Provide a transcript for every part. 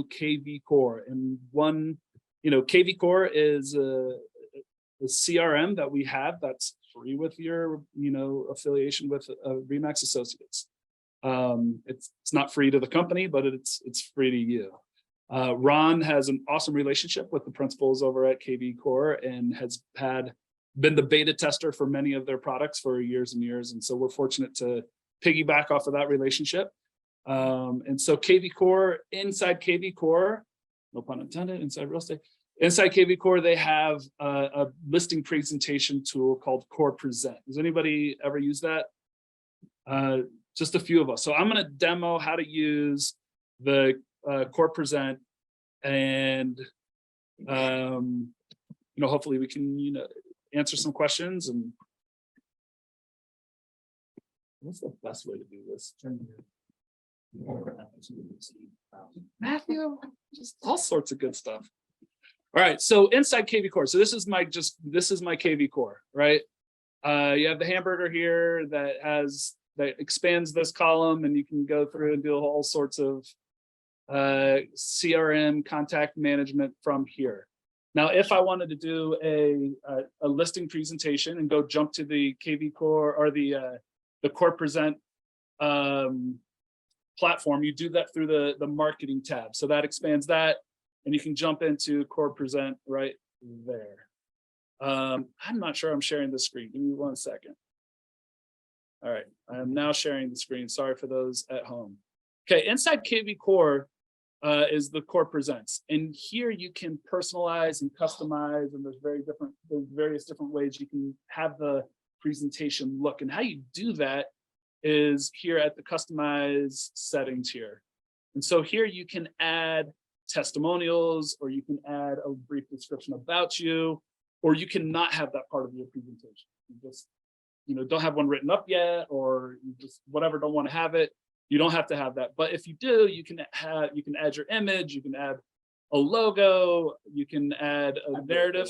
to KV Core. And one, KV Core is a CRM that we have that's free with your, affiliation with RE/MAX Associates. It's not free to the company, but it's free to you. Ron has an awesome relationship with the principals over at KV Core and has been the beta tester for many of their products for years and years. And so we're fortunate to piggyback off of that relationship. And so KV Core, inside KV Core, no pun intended, inside real estate, inside KV Core, they have a listing presentation tool called Core Present. Does anybody ever use that? Just a few of us. So I'm going to demo how to use the Core Present, and hopefully we can answer some questions. And what's the best way to do this? Matthew, just all sorts of good stuff. All right, so inside KV Core, so this is my KV Core, right? You have the hamburger here that expands this column, and you can go through and do all sorts of CRM contact management from here. Now, if I wanted to do a listing presentation and go jump to the KV Core or the Core Present platform, you do that through the marketing tab. So that expands that, and you can jump into Core Present right there. I'm not sure I'm sharing the screen. Give me 1 second. All right, I'm now sharing the screen. Sorry for those at home. Okay, inside KV Core is the Core Presents, and here you can personalize and customize, and there's various different ways you can have the presentation look. And how you do that is here at the customize settings here. And so here you can add testimonials, or you can add a brief description about you, or you can not have that part of your presentation. You just don't have one written up yet, or you just don't want to have it. You don't have to have that. But if you do, you can add your image, you can add a logo, you can add a narrative.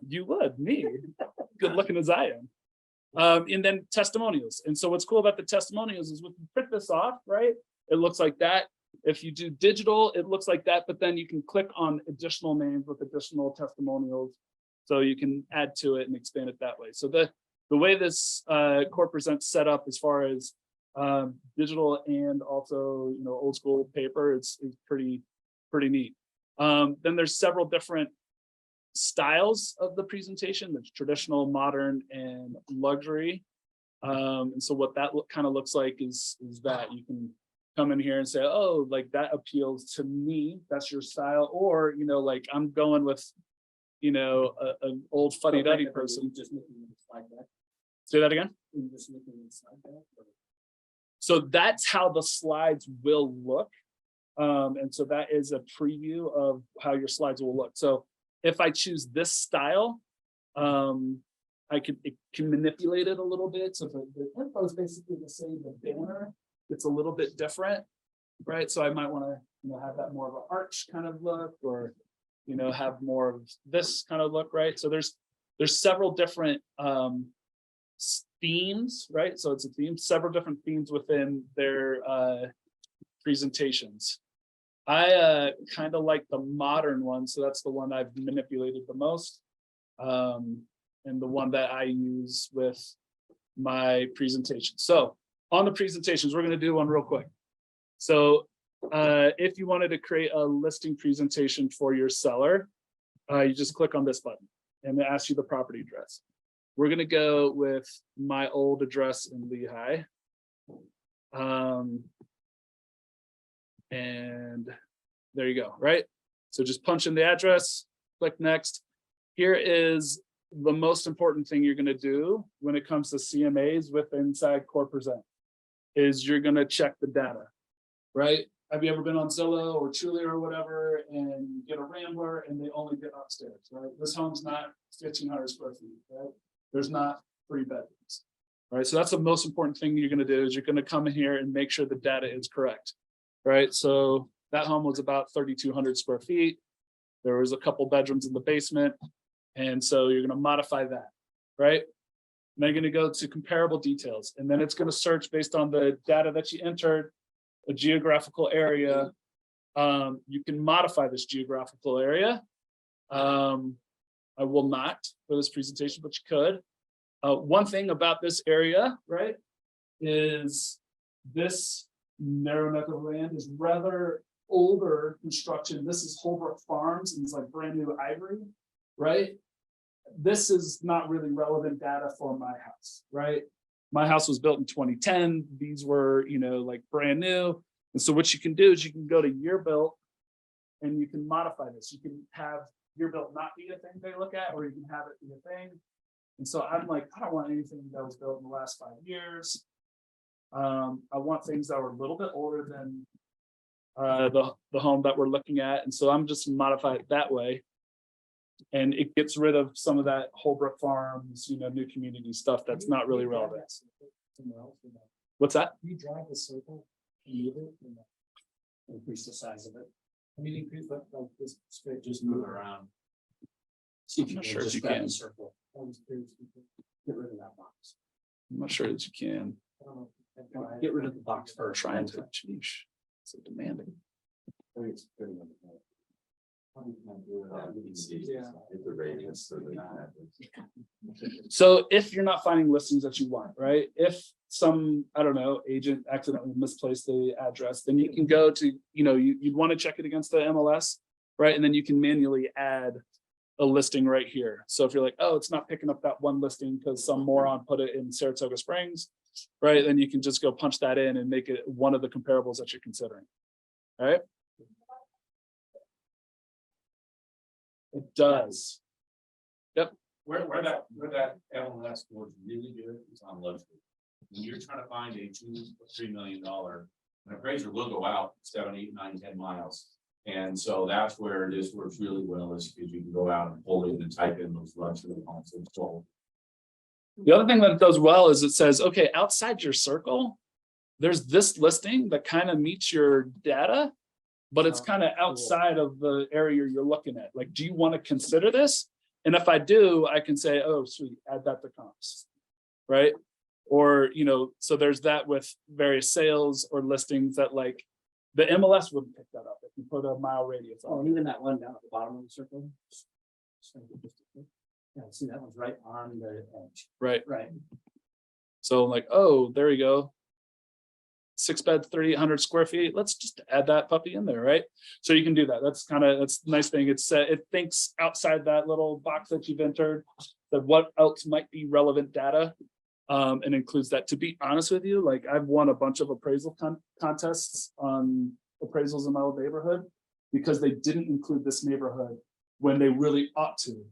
You would, me, good looking as I am. And then testimonials. And so what's cool about the testimonials is when you print this off, right, it looks like that. If you do digital, it looks like that, but then you can click on additional names with additional testimonials. So you can add to it and expand it that way. So the way this Core Present's set up as far as digital and also old school paper, is pretty neat. Then there's several different styles of the presentation. There's traditional, modern, and luxury. And so what that kind of looks like is that you can come in here and say, oh, like that appeals to me, that's your style. Or like I'm going with an old fuddy-duddy person. Say that again. So that's how the slides will look. And so that is a preview of how your slides will look. So if I choose this style, it can manipulate it a little bit. So the info is basically the same, the banner, it's a little bit different, right? So I might want to have that more of an arch kind of look, or have more of this kind of look, right? So there's several different themes, right? So it's a theme, several different themes within their presentations. I kind of like the modern one, so that's the one I've manipulated the most, and the one that I use with my presentation. So on the presentations, we're going to do one real quick. So if you wanted to create a listing presentation for your seller, you just click on this button and it asks you the property address. We're going to go with my old address in Lehigh. And there you go, right? So just punch in the address, click next. Here is the most important thing you're going to do when it comes to CMAs with inside Core Present, is you're going to check the data, right? Have you ever been on Zillow or Trulia or whatever, and you get a Rambler and they only get upstairs, right? This home's not 1,500 square feet, right? There's not 3 bedrooms, right? So that's the most important thing you're going to do, is you're going to come in here and make sure the data is correct, right? So that home was about 3,200 square feet. There was a couple bedrooms in the basement. And so you're going to modify that, right? And then you're going to go to comparable details, and then it's going to search based on the data that you entered a geographical area. You can modify this geographical area. I will not for this presentation, but you could. One thing about this area, right, is this narrow neck of land is rather older construction. This is Holbrook Farms, and it's like brand new ivory, right? This is not really relevant data for my house, right? My house was built in 2010. These were, like brand new. And so what you can do is you can go to year built and you can modify this. You can have year built not be a thing they look at, or you can have it be a thing. And so I'm like, I don't want anything that was built in the last 5 years. I want things that were a little bit older than the home that we're looking at. And so I'm just modify it that way. And it gets rid of some of that Holbrook Farms, new community stuff that's not really relevant. What's that? You drive the circle, move it, and increase the size of it. I mean, increase like this straight, just move it around. See if you I'm can sure just you grab can. the circle. Get rid of that box. I'm not sure that you can. I don't know. Get rid of the box first. Trying to, sheesh, so demanding. So if you're not finding listings that you want, right? If some, I don't know, agent accidentally misplaced the address, then you can go to, you'd want to check it against the MLS, right? And then you can manually add a listing right here. So if you're like, oh, it's not picking up that one listing because some moron put it in Saratoga Springs, right? Then you can just go punch that in and make it one of the comparables that you're considering. All right. It does. Yep. Where that MLS was really good is on Love's. When you're trying to find a $2 or $3 million, an appraiser will go out 7, 8, 9, 10 miles. And so that's where this works really well, is because you can go out and pull in and type in those luxury homes and sold. The other thing that it does well is it says, okay, outside your circle, there's this listing that kind of meets your data, but it's kind of outside of the area you're looking at. Like, do you want to consider this? And if I do, I can say, oh, sweet, add that to comps, right? Or, so there's that with various sales or listings that like the MLS wouldn't pick that up if you put a mile radius Oh, on. and even that one down at the bottom of the circle. Yeah, see, that one's right on the edge. Right. Right. So I'm like, oh, there you go. 6 bed, 3,800 square feet. Let's just add that puppy in there, right? So you can do that. That's the nice thing. It's it thinks outside that little box that you've entered, that what else might be relevant data, and includes that. To be honest with you, like I've won a bunch of appraisal contests on appraisals in my old neighborhood because they didn't include this neighborhood when they really ought to.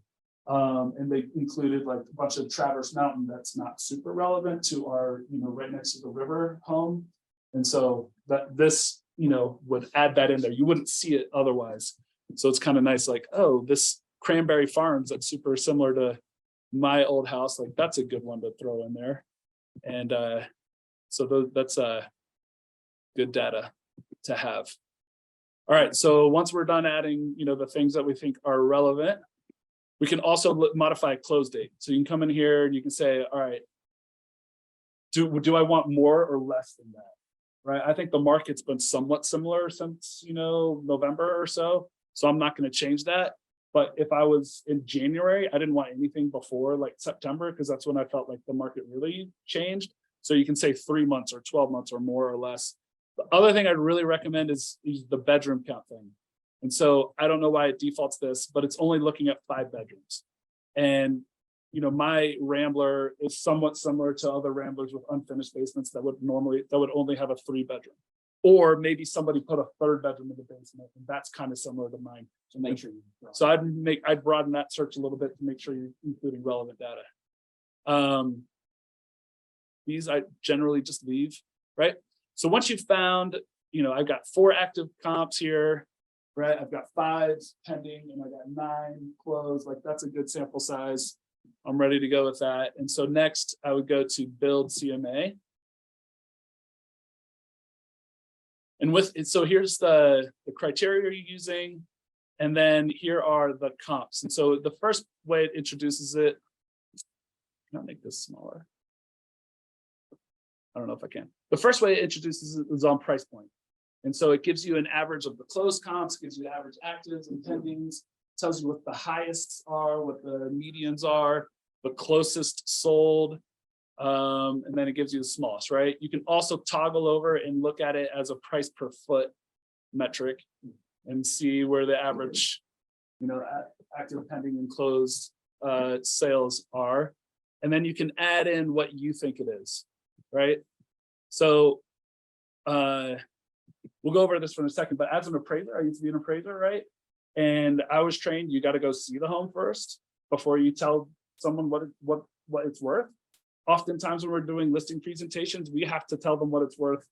And they included like a bunch of Traverse Mountain that's not super relevant to our, right next to the river home. And so that this, would add that in there. You wouldn't see it otherwise. So it's kind of nice, like, oh, this Cranberry Farms that's super similar to my old house, like that's a good one to throw in there. And so that's good data to have. All right, so once we're done adding, the things that we think are relevant, we can also modify close date. So you can come in here and you can say, all right, do I want more or less than that? Right. I think the market's been somewhat similar since, November or so. So I'm not going to change that. But if I was in January, I didn't want anything before like September, because that's when I felt like the market really changed. So you can say 3 months or 12 months or more or less. The other thing I'd really recommend is the bedroom count thing. And so I don't know why it defaults this, but it's only looking at 5 bedrooms. And, my Rambler is somewhat similar to other Ramblers with unfinished basements that would only have a 3-bedroom. Or maybe somebody put a 3rd bedroom in the basement, and that's kind of similar to mine. So make sure you. So I'd broaden that search a little bit to make sure you're including relevant data. These I generally just leave, right? So once you've found, I've got 4 active comps here, right? I've got 5 pending and I got 9 closed. Like that's a good sample size. I'm ready to go with that. And so next I would go to build CMA. And so here's the criteria you're using. And then here are the comps. And so the first way it introduces it, can I make this smaller? I don't know if I can. The first way it introduces it is on price point. And so it gives you an average of the closed comps, gives you average actives and pendings, tells you what the highest are, what the medians are, the closest sold. And then it gives you the smallest, right? You can also toggle over and look at it as a price per foot metric and see where the average, active, pending, and closed sales are. And then you can add in what you think it is, right? So we'll go over this for a second, but as an appraiser, I used to be an appraiser, right? And I was trained, you got to go see the home first before you tell someone what it's worth. Oftentimes when we're doing listing presentations, we have to tell them what it's worth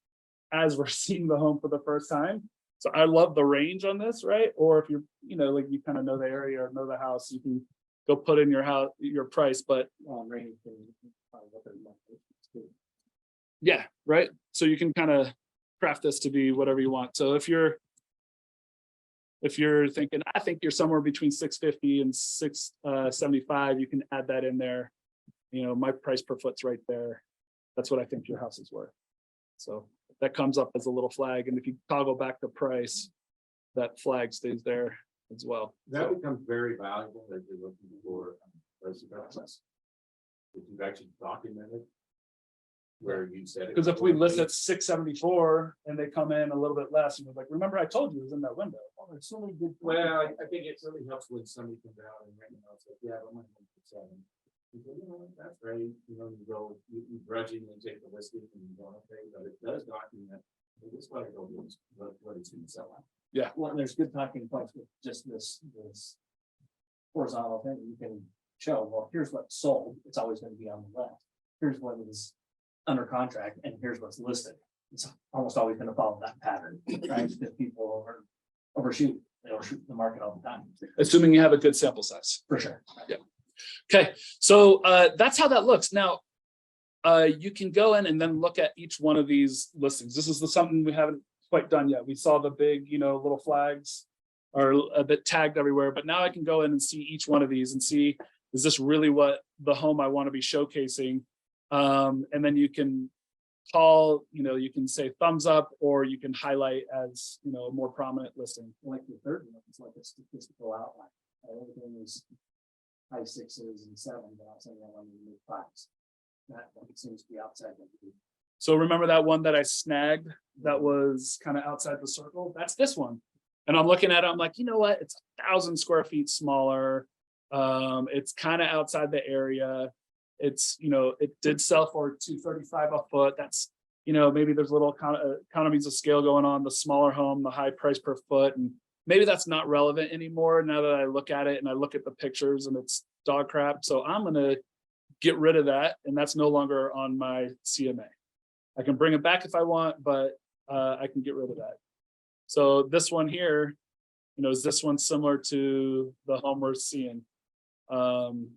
as we're seeing the home for the first time. So I love the range on this, right? Or if you're, like you kind of know the area or know the house, you can go put in your price, but range. yeah, right. So you can kind of craft this to be whatever you want. So if you're thinking, I think you're somewhere between 650 and 675, you can add that in there. My price per foot's right there. That's what I think your house is worth. So that comes up as a little flag. And if you toggle back the price, that flag stays there as well. That becomes very valuable as you're looking for price adjustments. If you've actually documented where you said. Because if we list at 674 and they come in a little bit less, and we're like, remember I told you it was in that window. Oh, there's so many good. Well, I think it really helps when somebody comes out and it's like, yeah, I'm going to 7. You go, that's great. You go, you grudgingly take the listing and you go, okay, but it does document. This is what I go, what it's going to sell at. Yeah. Well, and there's good talking points with just this horizontal thing. You can show, well, here's what's sold. It's always going to be on the left. Here's what is under contract, and here's what's listed. It's almost always going to follow that pattern, right? Because people overshoot. They overshoot the market all the time. Assuming you have a good sample size. For sure. Yeah. Okay, so that's how that looks. Now, you can go in and then look at each one of these listings. This is something we haven't quite done yet. We saw the big, little flags are a bit tagged everywhere, but now I can go in and see each one of these and see, is this really what the home I want to be showcasing? And then you can call, you can say thumbs up, or you can highlight as, a more prominent listing. Like the third one, it's like a statistical outline. Everything is high 6s and 7s, but outside that one, you move 5s. That one seems to be outside of the. So remember that one that I snagged that was kind of outside the circle? That's this one. And I'm looking at it, I'm like, you know what? It's 1,000 square feet smaller. It's kind of outside the area. It's, it did sell for $235 a foot. That's, maybe there's little economies of scale going on, the smaller home, the high price per foot. And maybe that's not relevant anymore now that I look at it and I look at the pictures and it's dog crap. So I'm going to get rid of that. And that's no longer on my CMA. I can bring it back if I want, but I can get rid of that. So this one here, is this one similar to the home we're seeing?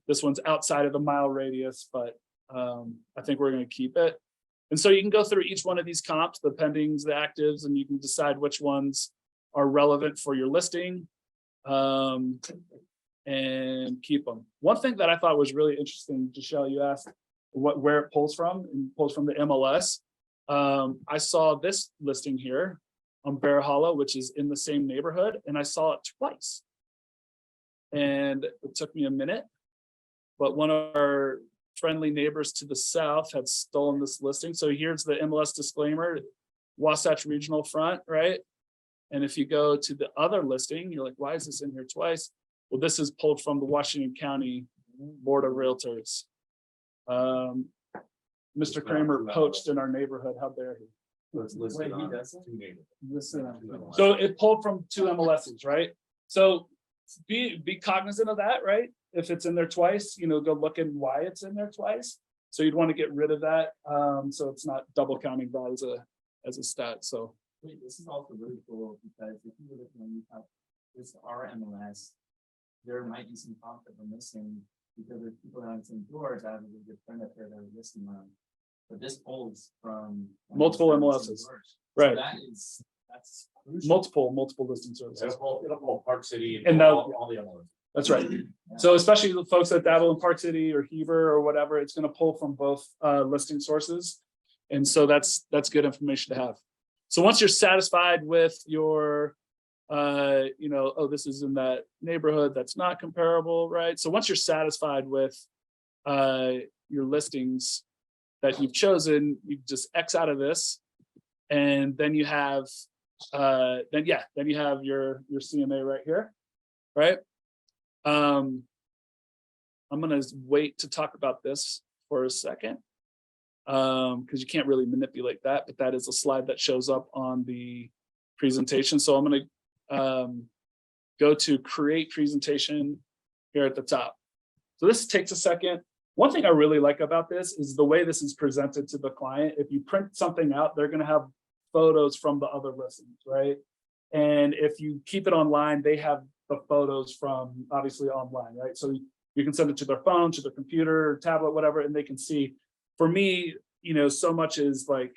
This one's outside of the mile radius, but I think we're going to keep it. And so you can go through each one of these comps, the pendings, the actives, and you can decide which ones are relevant for your listing and keep them. One thing that I thought was really interesting, Giselle, you asked where it pulls from, and pulls from the MLS. I saw this listing here on Bear Hollow, which is in the same neighborhood, and I saw it twice. And it took me a minute, but one of our friendly neighbors to the south had stolen this listing. So here's the MLS disclaimer, Wasatch Regional Front, right? And if you go to the other listing, you're like, why is this in here twice? Well, this is pulled from the Washington County Board of Realtors. Mr. Kramer poached in our neighborhood. How dare he? It's listed on two neighborhoods. So it pulled from 2 MLSs, right? So be cognizant of that, right? If it's in there twice, go look at why it's in there twice. So you'd want to get rid of that. So it's not double counting that as a stat. So Wait, this is also really cool because if you look when you have this RMLS, there might be some comp that we're missing because there's people on some doors out of a good friend up there that are listing on. But this pulls from multiple MLSs, right? So that's crucial. Multiple listing services. It'll pull Park City And all the others. That's right. So especially the folks that dabble in Park City or Heber or whatever, it's going to pull from both listing sources. And so that's good information to have. So once you're satisfied with your, you know, oh, this is in that neighborhood that's not comparable, right? So once you're satisfied with your listings that you've chosen, you just X out of this, and then you have, then you have your CMA right here, right? I'm gonna wait to talk about this for a second, because you can't really manipulate that, but that is a slide that shows up on the presentation. So I'm gonna go to create presentation here at the top. So this takes a second. One thing I really like about this is the way this is presented to the client. If you print something out, they're gonna have photos from the other listings, right? And if you keep it online, they have the photos from obviously online, right? So you can send it to their phone, to their computer, tablet, whatever, and they can see. For me, you know, so much is like,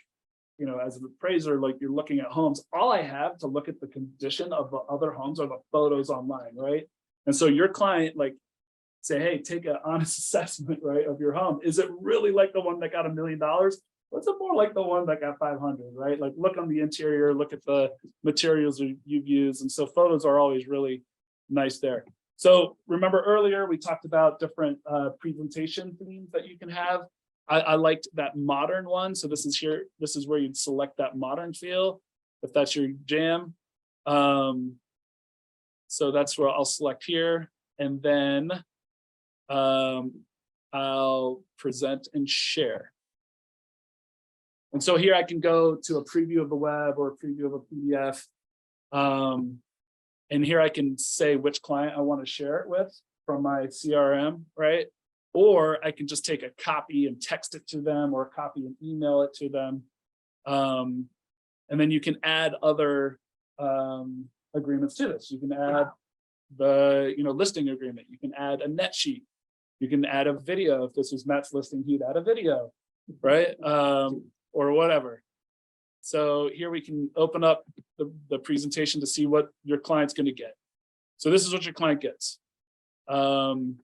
you know, as an appraiser, like you're looking at homes, all I have to look at the condition of the other homes are the photos online, right? And so your client, like, say, hey, take an honest assessment, right, of your home. Is it really like the one that got $1 million? What's it more like the one that got 500, right? Like look on the interior, look at the materials you've used. And so photos are always really nice there. So remember earlier, we talked about different presentation themes that you can have. I liked that modern one. So this is here, this is where you'd select that modern feel, if that's your jam. So that's where I'll select here. And then I'll present and share. And so here I can go to a preview of the web or a preview of a PDF. And here I can say which client I want to share it with from my CRM, right? Or I can just take a copy and text it to them, or a copy and email it to them. And then you can add other agreements to this. You can add the, you know, listing agreement. You can add a net sheet. You can add a video. If this is Matt's listing, he'd add a video, right? Or whatever. So here we can open up the presentation to see what your client's going to get. So this is what your client gets. In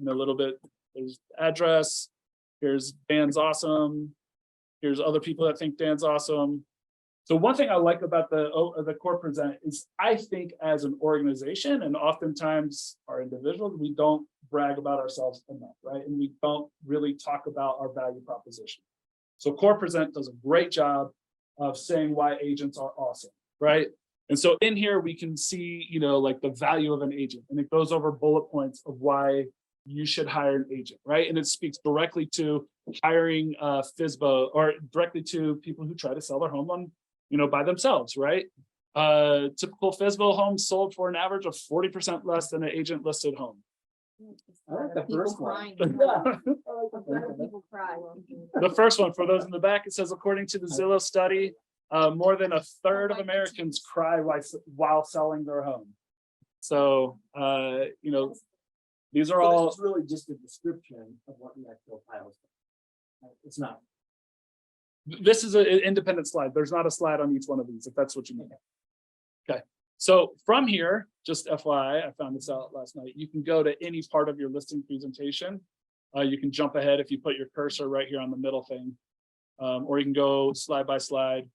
a little bit, there's address. Here's Dan's awesome. Here's other people that think Dan's awesome. So one thing I like about the core present is I think as an organization, and oftentimes our individuals, we don't brag about ourselves enough, right? And we don't really talk about our value proposition. So core present does a great job of saying why agents are awesome, right? And so in here we can see, you know, like the value of an agent, and it goes over bullet points of why you should hire an agent, right? And it speaks directly to hiring FSBO, or directly to people who try to sell their home on, you know, by themselves, right? Typical FSBO homes sold for an average of 40% less than an agent listed home. I like the People first one. crying. People cry. The first one, for those in the back, it says, according to the Zillow study, more than a third of Americans cry while selling their home. So, you know, these are all. It's really just a description of what the actual file is. It's not. This is an independent slide. There's not a slide on each one of these, if that's what you mean. Okay, so from here, just FYI, I found this out last night. You can go to any part of your listing presentation. You can jump ahead if you put your cursor right here on the middle thing, or you can go slide by slide.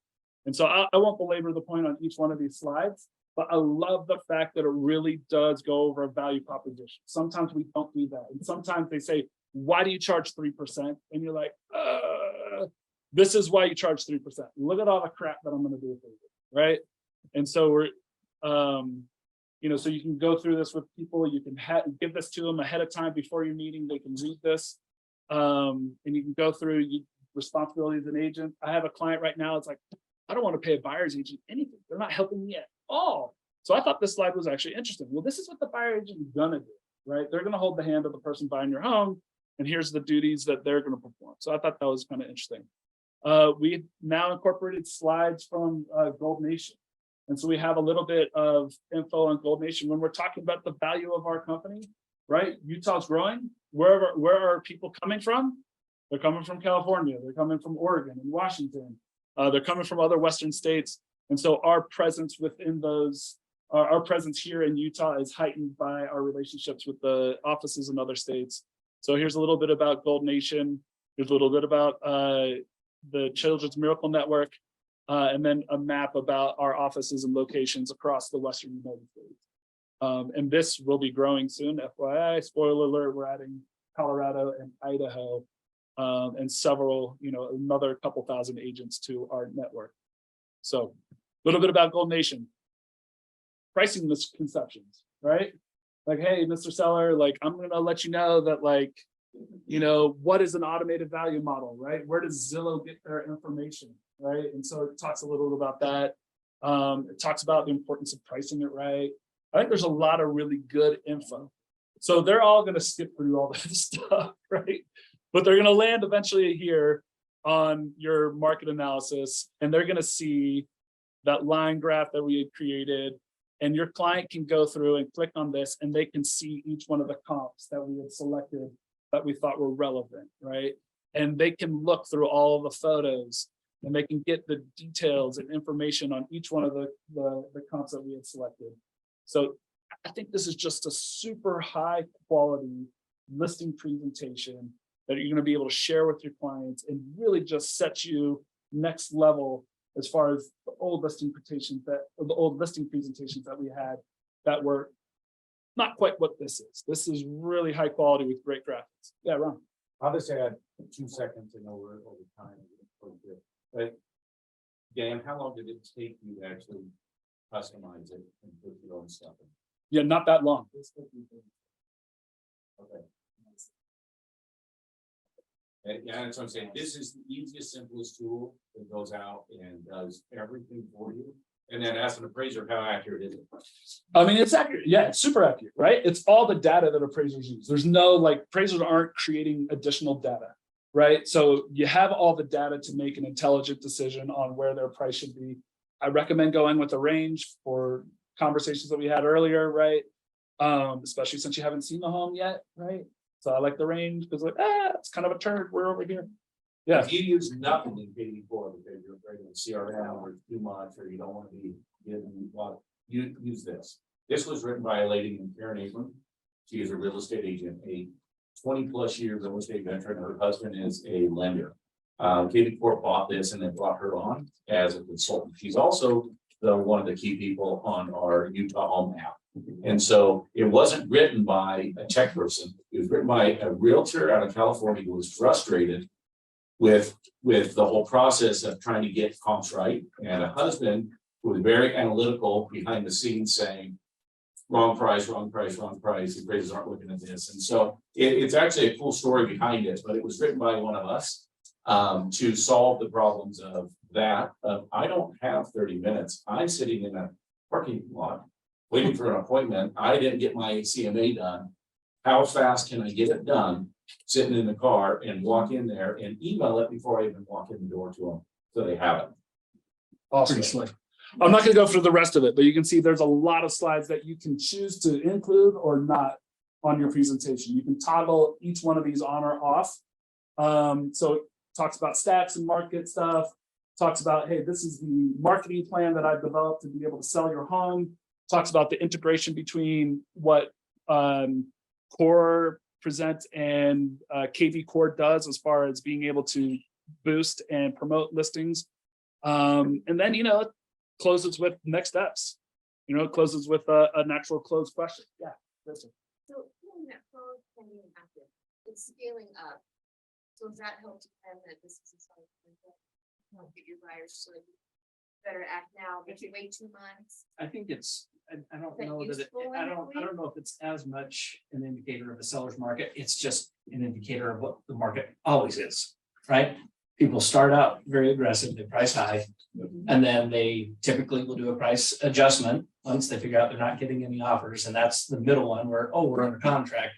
And so I won't belabor the point on each one of these slides, but I love the fact that it really does go over a value proposition. Sometimes we don't do that. And sometimes they say, why do you charge 3%? And you're like, this is why you charge 3%. Look at all the crap that I'm going to do for you, right? And so we're, you know, so you can go through this with people. You can give this to them ahead of time before your meeting. They can read this, and you can go through responsibility as an agent. I have a client right now. It's like, I don't want to pay a buyer's agent anything. They're not helping me at all. So I thought this slide was actually interesting. Well, this is what the buyer agent is going to do, right? They're going to hold the hand of the person buying your home, and here's the duties that they're going to perform. So I thought that was kind of interesting. We now incorporated slides from Gold Nation. And so we have a little bit of info on Gold Nation when we're talking about the value of our company, right? Utah's growing. Where are people coming from? They're coming from California. They're coming from Oregon and Washington. They're coming from other Western states. And so our presence within those, our presence here in Utah is heightened by our relationships with the offices in other states. So here's a little bit about Gold Nation. Here's a little bit about the Children's Miracle Network. and then a map about our offices and locations across the Western United States. And this will be growing soon, FYI, spoiler alert, we're adding Colorado and Idaho, and several, another couple thousand agents to our network. So a little bit about Gold Nation. Pricing misconceptions, right? Like, hey, Mr. Seller, like, I'm gonna let you know that, like, what is an automated value model, right? Where does Zillow get their information, right? And so it talks a little bit about that. It talks about the importance of pricing it right. I think there's a lot of really good info. So they're all going to skip through all that stuff, right? But they're going to land eventually here on your market analysis, and they're going to see that line graph that we had created. And your client can go through and click on this, and they can see each one of the comps that we had selected that we thought were relevant, right? And they can look through all of the photos, and they can get the details and information on each one of the comps that we had selected. So I think this is just a super high quality listing presentation that you're going to be able to share with your clients and really just set you next level as far as the old listing presentations that we had that were not quite what this is. This is really high quality with great graphics. Yeah, Ron. I'll just add 2 seconds and over time. But Dan, how long did it take you to actually customize it and put your own stuff in? Yeah, not that long. Okay. Yeah, that's what I'm saying. This is the easiest, simplest tool that goes out and does everything for you. And then as an appraiser, how accurate is it? I mean, it's accurate. Yeah, it's super accurate, right? It's all the data that appraisers use. There's no, like, appraisers aren't creating additional data, right? So you have all the data to make an intelligent decision on where their price should be. I recommend going with a range for conversations that we had earlier, right? Especially since you haven't seen the home yet, right? So I like the range because, like, it's kind of a turd. We're over here. Yeah. If you use nothing in KV4 because you're afraid of CRM or too much, or you don't want to be getting a lot, you use this. This was written by a lady named Karen Abram. She is a real estate agent, a 20+ year real estate veteran. Her husband is a lender. KV4 bought this and then brought her on as a consultant. She's also one of the key people on our Utah Home app. And so it wasn't written by a tech person. It was written by a realtor out of California who was frustrated with the whole process of trying to get comps right, and a husband who was very analytical behind the scenes saying, wrong price, wrong price, wrong price. The appraisers aren't looking at this. And so it's actually a cool story behind it, but it was written by one of us to solve the problems of that. I don't have 30 minutes. I'm sitting in a parking lot waiting for an appointment. I didn't get my CMA done. How fast can I get it done? Sitting in the car and walk in there and email it before I even walk in the door to them, so they have it. Awesome. Pretty slick. I'm not going to go through the rest of it, but you can see there's a lot of slides that you can choose to include or not on your presentation. You can toggle each one of these on or off. So it talks about stats and market stuff, talks about, hey, this is the marketing plan that I've developed to be able to sell your home, talks about the integration between what Core Present and KV Core does as far as being able to boost and promote listings. And then, it closes with next steps. It closes with a natural close question. Yeah. That's it. So feeling that phone pending and active, it's scaling up. So does that help them that this is a solid help get your buyers to better act now, but you wait 2 months? I think it's, I don't that know that useful in I that don't way? know if it's as much an indicator of a seller's market. It's just an indicator of what the market always is, right? People start out very aggressive, they price high, and then they typically will do a price adjustment once they figure out they're not getting any offers. And that's the middle one where, oh, we're under contract.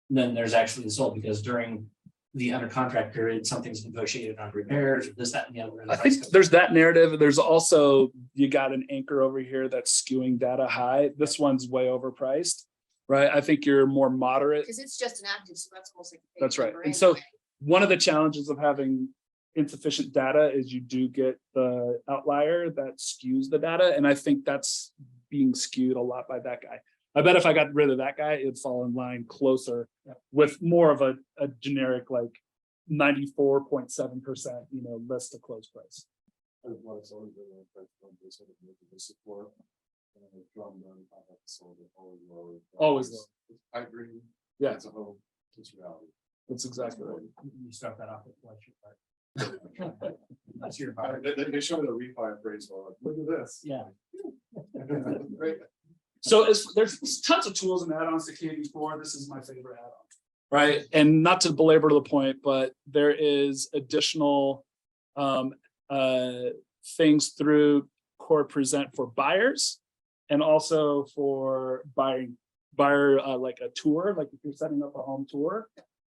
And then there's actually the sold, because during the under contract period, something's negotiated on repairs, or this, that, and the other. And the I price think goes there's that narrative. There's also, you got an anchor over here that's skewing data high. This one's way overpriced, right? I think you're more moderate. Because it's just an active, so that's almost like. a big That's right. number And so anyway. one of the challenges of having insufficient data is you do get the outlier that skews the data. And I think that's being skewed a lot by that guy. I bet if I got rid of that guy, it'd fall in line closer with more of a generic, like 94.7%, list to close price. Always low. I agree. Yeah. It's a whole, it's reality. That's exactly right. You start that off with flush. That's your part. They show the refi appraisal, look at this. Yeah. Right. So there's tons of tools and add-ons to KD4. This is my favorite add-on. Right, and not to belabor the point, but there is additional things through Core Present for buyers and also for buyer like a tour, like if you're setting up a home tour,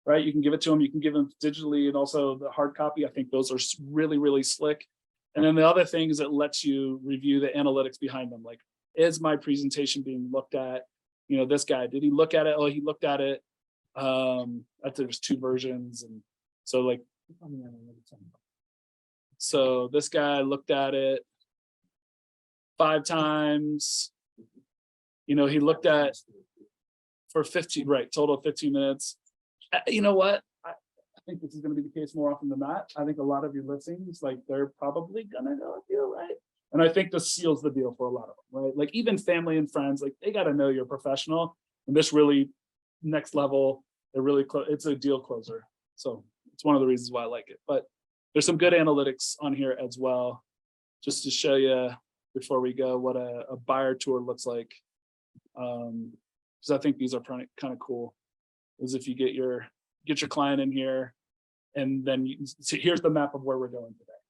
right? You can give it to them, you can give them digitally and also the hard copy. I think those are really, really slick. And then the other thing is it lets you review the analytics behind them. Like, is my presentation being looked at? You know, this guy, did he look at it? Oh, he looked at it. There's 2 versions. And so like, so this guy looked at it 5 times. You know, he looked at for 15, right, total of 15 minutes. You know what? I think this is going to be the case more often than not. I think a lot of your listings, like they're probably gonna go with you, right? And I think this seals the deal for a lot of them, right? Like even family and friends, like they got to know you're a professional. And this really next level, they're really it's a deal closer. So it's one of the reasons why I like it. But there's some good analytics on here as well, just to show you before we go what a buyer tour looks like. Because I think these are kind of cool. Is if you get your client in here, and then you see here's the map of where we're going today,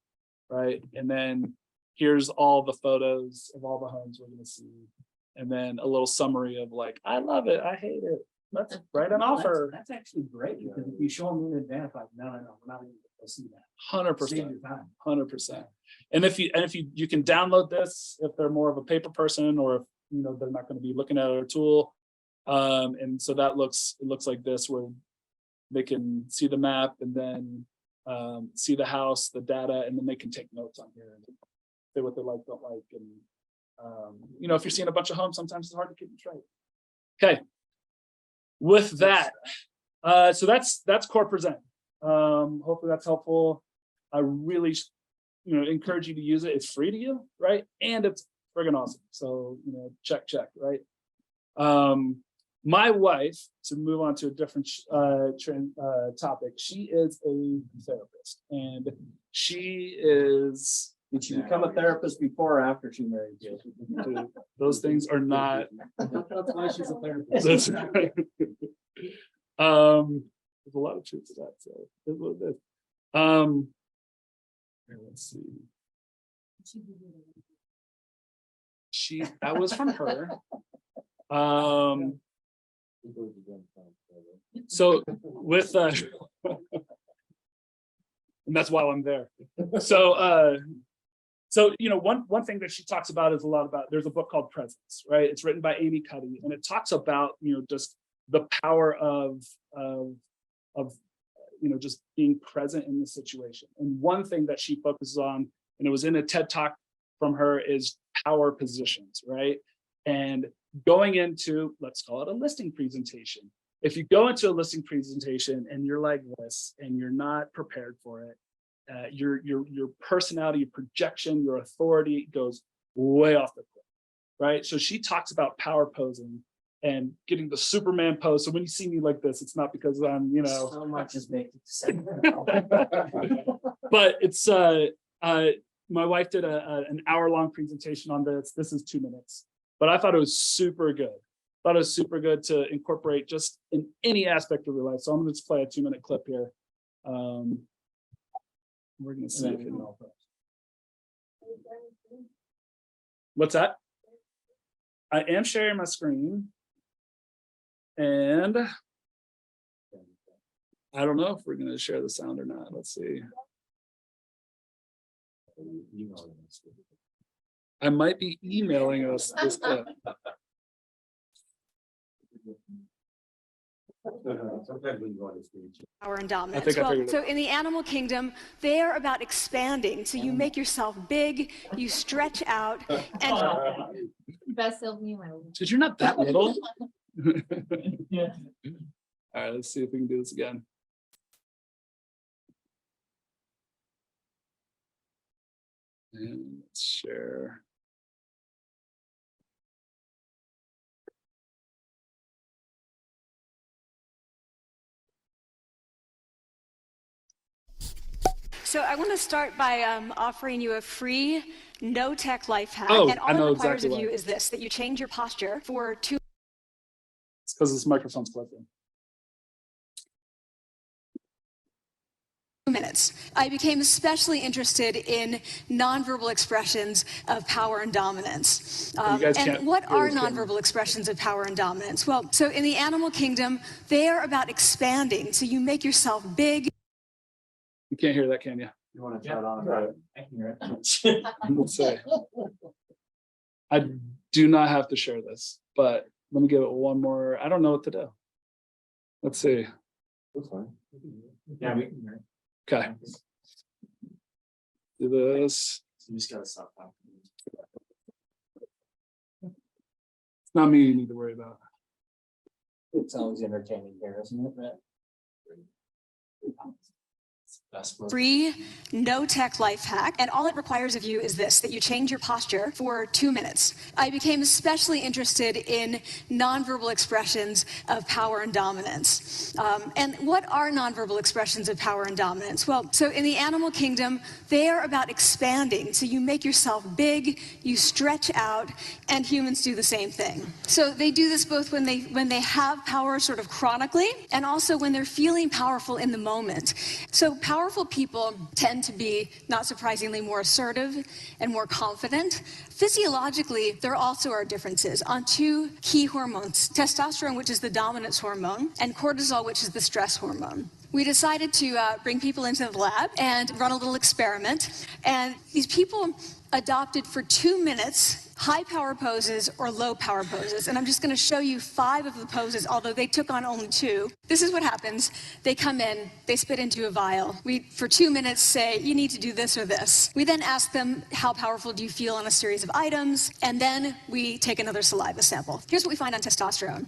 right? And then here's all the photos of all the homes we're going to see, and then a little summary of like, I love it, I hate it. Let's write an offer. That's actually great, because if you show them in advance, like, no, we're not even gonna see that. 100%. Save your time. 100%. And if you can download this if they're more of a paper person, or if you know they're not going to be looking at a tool. And so it looks like this, where they can see the map and then see the house, the data, and then they can take notes on here and say what they like, don't like. And you know, if you're seeing a bunch of homes, sometimes it's hard to keep them straight. Okay. With that, so that's Core Present. Hopefully that's helpful. I really, encourage you to use it. It's free to you, right? And it's friggin' awesome. So, check, right? My wife, to move on to a different topic, she is a therapist, and she is. Did she become a therapist before or after she married you? Dude, those things are not. That's why she's a therapist. There's a lot of truth to that. So it's what it is. Here, let's see. That was from her. So with and that's why I'm there. So one thing that she talks about is there's a book called Presence, right? It's written by Amy Cuddy, and it talks about just the power of just being present in the situation. And one thing that she focuses on, and it was in a TED Talk from her, is power positions, right? And going into, let's call it a listing presentation. If you go into a listing presentation and you're like this and you're not prepared for it, your personality, your projection, your authority goes way off the cliff, right? So she talks about power posing and getting the Superman pose. So when you see me like this, it's not because I'm, So much is making sense. but it's my wife did an hour-long presentation on this. This is 2 minutes, but I thought it was super good. Thought it was super good to incorporate just in any aspect of your life. So I'm going to just play a 2-minute clip here. We're going to see if it helps. What's that? I am sharing my screen. And I don't know if we're going to share the sound or not. Let's see. I might be emailing us this clip. Power and I dominance. think I Well, figured it so in the animal kingdom, they are about expanding. So you make yourself big, you stretch out, and Best self me in my life. Dude, you're not that little. Yeah. All right, let's see if we can do this again. And let's share. So I want to start by offering you a free no-tech life hack. Oh, and all I know it requires exactly of you why. is this, that you change your posture for 2 It's because this microphone's plugged in. minutes. I became especially interested in nonverbal expressions of power and dominance. You guys can't And what hear are this, can you? nonverbal expressions of power and dominance? Well, so in the animal kingdom, they are about expanding. So you make yourself big. You can't hear that, can you? You want to turn it on? Right. I can hear it. Let's see. I do not have to share this, but let me give it one more. I don't know what to do. Let's see. That's fine. Yeah, we can hear it. Okay, do this. So you just gotta stop talking. It's not me you need to worry about. It's always entertaining here, isn't it, Brett? Best word. Free, no-tech life hack, and all it requires of you is this, that you change your posture for 2 minutes. I became especially interested in nonverbal expressions of power and dominance. And what are nonverbal expressions of power and dominance? Well, so in the animal kingdom, they are about expanding. So you make yourself big, you stretch out, and humans do the same thing. So they do this both when they have power sort of chronically, and also when they're feeling powerful in the moment. So powerful people tend to be, not surprisingly, more assertive and more confident. Physiologically, there also are differences on 2 key hormones, testosterone, which is the dominance hormone, and cortisol, which is the stress hormone. We decided to bring people into the lab and run a little experiment. And these people adopted for 2 minutes high power poses or low power poses. And I'm just going to show you 5 of the poses, although they took on only 2. This is what happens. They come in, they spit into a vial. We, for 2 minutes, say, you need to do this or this. We then ask them, how powerful do you feel on a series of items? And then we take another saliva sample. Here's what we find on testosterone.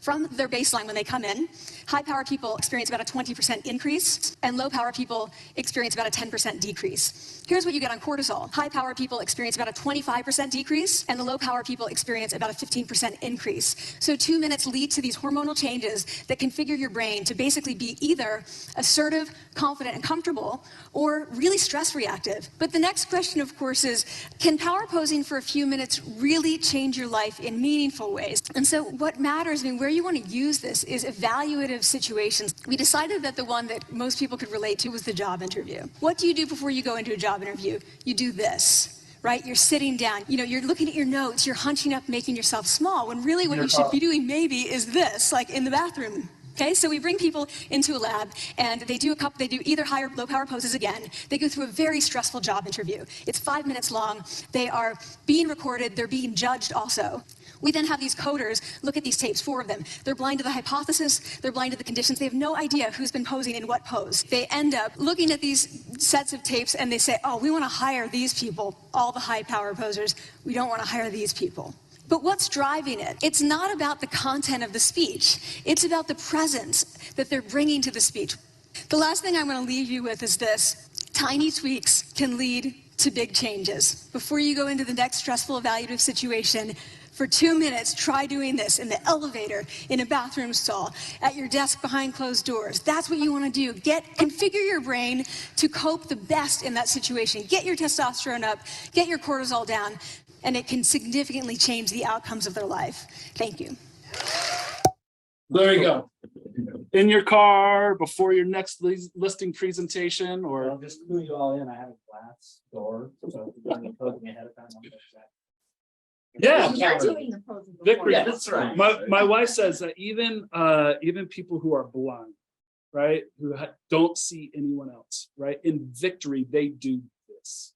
From their baseline when they come in, high-power people experience about a 20% increase, and low-power people experience about a 10% decrease. Here's what you get on cortisol. High-power people experience about a 25% decrease, and the low-power people experience about a 15% increase. So 2 minutes lead to these hormonal changes that configure your brain to basically be either assertive, confident, and comfortable, or really stress reactive. But the next question, of course, is, can power posing for a few minutes really change your life in meaningful ways? And so what matters, where you want to use this is evaluative situations. We decided that the one that most people could relate to was the job interview. What do you do before you go into a job interview? You do this, right? You're sitting down, you're looking at your notes, you're hunching up, making yourself small, when really what you should be doing maybe is this, like in the bathroom. Okay, so we bring people into a lab and they do either high or low power poses again. They go through a very stressful job interview. It's 5 minutes long. They are being recorded. They're being judged also. We then have these coders look at these tapes, 4 of them. They're blind to the hypothesis, they're blind to the conditions. They have no idea who's been posing in what pose. They end up looking at these sets of tapes and they say, oh, we want to hire these people, all the high power posers. We don't want to hire these people. But what's driving it? It's not about the content of the speech. It's about the presence that they're bringing to the speech. The last thing I want to leave you with is this. Tiny tweaks can lead to big changes. Before you go into the next stressful evaluative situation, for 2 minutes, try doing this in the elevator, in a bathroom stall, at your desk behind closed doors. That's what you want to do. Configure your brain to cope the best in that situation. Get your testosterone up, get your cortisol down, and it can significantly change the outcomes of their life. Thank you. There you go. In your car, before your next listing presentation, or I'll just clue you all in. I have a glass door, so if you're going to code me ahead of time, I'll fix that. yeah. You're doing the posing. Victory. Yeah, that's right. My wife says that even people who are blind, right, who don't see anyone else, right, in victory they do this,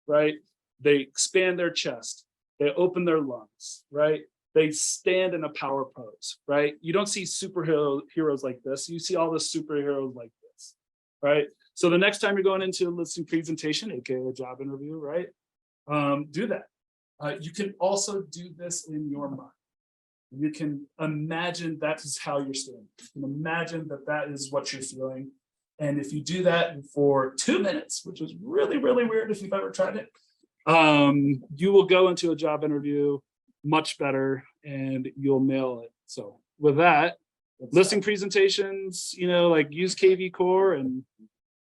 right? They expand their chest, they open their lungs, right? They stand in a power pose, right? You don't see superheroes like this. You see all the superheroes like this, right? So the next time you're going into a listing presentation, aka a job interview, right? Do that. You can also do this in your mind. You can imagine that is how you're standing. You can imagine that is what you're feeling. And if you do that for 2 minutes, which is really, really weird if you've ever tried it, you will go into a job interview much better and you'll nail it. So with that, listing presentations, like use KV Core and